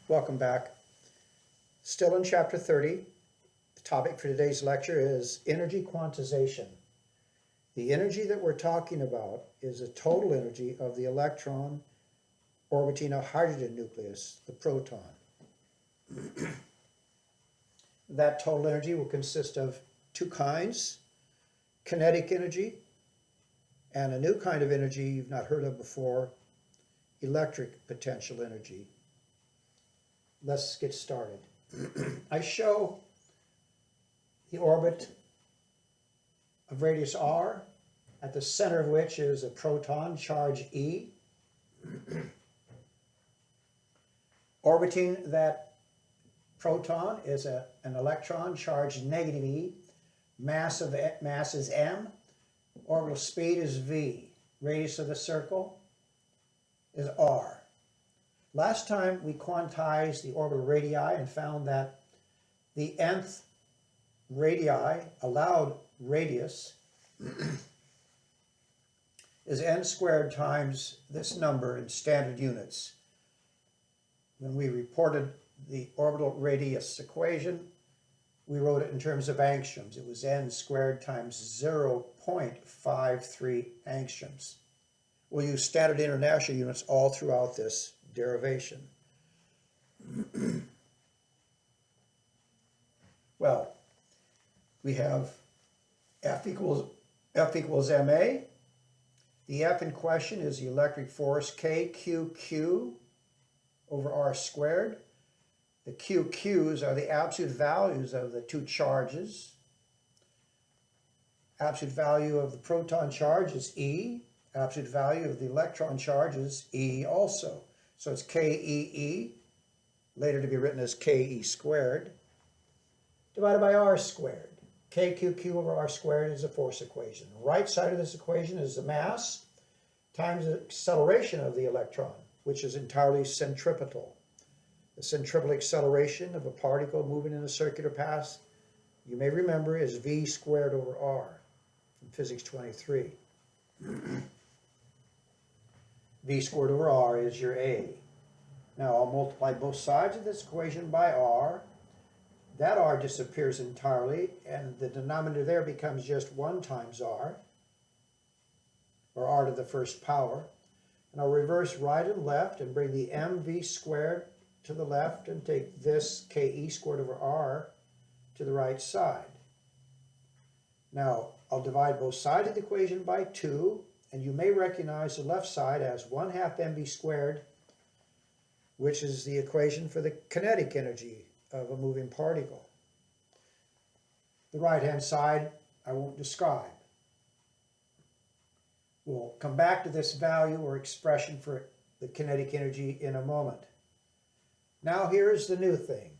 Welcome back. Still in chapter 30. The topic for today's lecture is energy quantization. The energy that we're talking about is the total energy of the electron orbiting a hydrogen nucleus, the proton. That total energy will consist of two kinds, kinetic energy and a new kind of energy you've not heard of before, electric potential energy. Let's get started. I show the orbit of radius r, at the center of which is a proton, charge E. Orbiting that proton is an electron, charge negative E. Mass is m. Orbital speed is v. Radius of the circle is r. Last time we quantized the orbital radii and found that the nth radii, allowed radius, is n squared times this number in standard units. When we reported the orbital radius equation, we wrote it in terms of angstroms. It was n squared times 0.53 angstroms. We'll use standard international units all throughout this derivation. Well, we have F equals ma. The F in question is the electric force KQQ over r squared. The QQs are the absolute values of the two charges. Absolute value of the proton charge is E. Absolute value of the electron charge is E also. So it's KEE, later to be written as KE squared, divided by r squared. KQQ over r squared is the force equation. The right side of this equation is the mass times the acceleration of the electron, which is entirely centripetal. The centripetal acceleration of a particle moving in a circular path, you may remember, is v squared over r from physics 23. V squared over r is your A. Now I'll multiply both sides of this equation by r. That r disappears entirely, and the denominator there becomes just 1 times r, or r to the first power. And I'll reverse right and left and bring the mv squared to the left and take this ke squared over r to the right side. Now I'll divide both sides of the equation by 2, and you may recognize the left side as 1/2 mv squared, which is the equation for the kinetic energy of a moving particle. The right-hand side I won't describe. We'll come back to this value or expression for the kinetic energy in a moment. Now here's the new thing.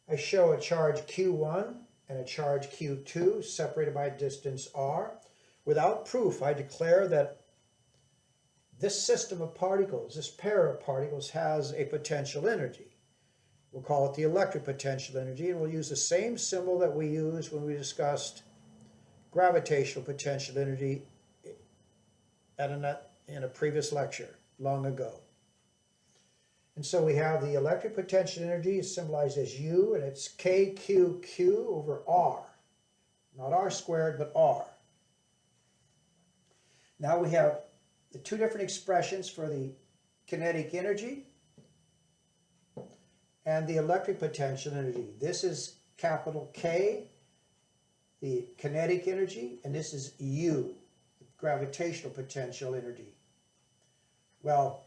I show a charge Q1 and a charge Q2 separated by a distance r. Without proof, I declare that this system of particles, this pair of particles, has a potential energy. We'll call it the electric potential energy, and we'll use the same symbol that we used when we discussed gravitational potential energy in a previous lecture long ago. And so we have the electric potential energy is symbolized as U, and it's KQQ over R. Not R squared, but R. Now we have the two different expressions for the kinetic energy and the electric potential energy. This is capital K, the kinetic energy, and this is U, the gravitational potential energy. Well,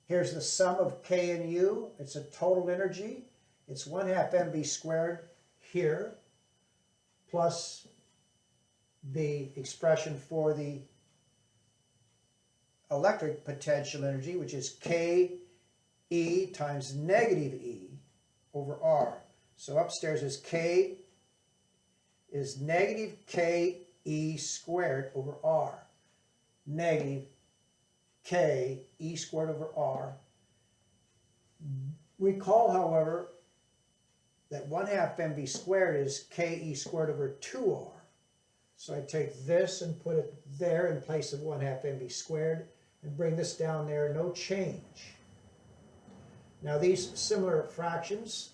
here's the sum of K and U. It's a total energy. It's 1/2 mv squared here, plus the expression for the electric potential energy, which is Ke times negative E over R. So upstairs is K is negative Ke squared over R. Negative Ke squared over R. Recall, however, that 1/2 mv squared is Ke squared over 2R. So I take this and put it there in place of 1/2 mv squared and bring this down there, no change. Now these similar fractions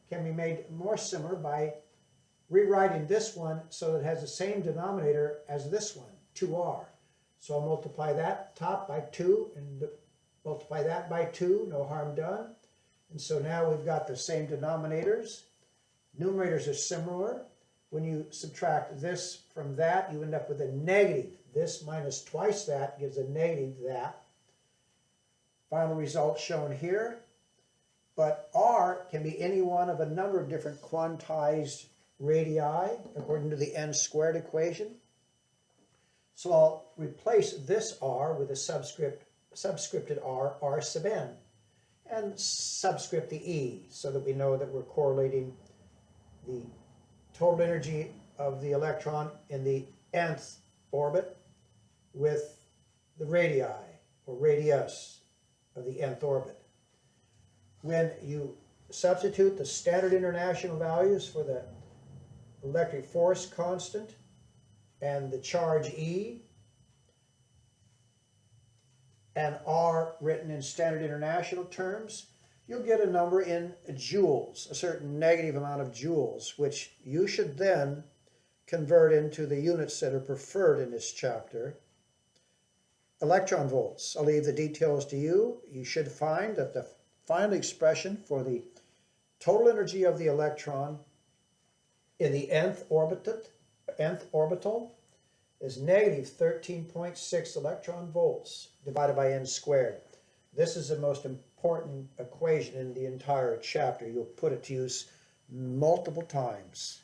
can be made more similar by rewriting this one so that it has the same denominator as this one, 2r. So I'll multiply that top by 2 and multiply that by 2, no harm done. And so now we've got the same denominators. Numerators are similar. When you subtract this from that, you end up with a negative. This minus twice that gives a negative that. Final result shown here. But r can be any one of a number of different quantized radii according to the n squared equation. So I'll replace this r with a subscripted r sub n, and subscript the e so that we know that we're correlating the total energy of the electron in the nth orbit with the radii or radius of the nth orbit. When you substitute the standard international values for the electric force constant and the charge E and R written in standard international terms, you'll get a number in joules, a certain negative amount of joules, which you should then convert into the units that are preferred in this chapter. Electron volts. I'll leave the details to you. You should find that the final expression for the total energy of the electron in the nth orbital is negative 13.6 electron volts divided by n squared. This is the most important equation in the entire chapter. You'll put it to use multiple times.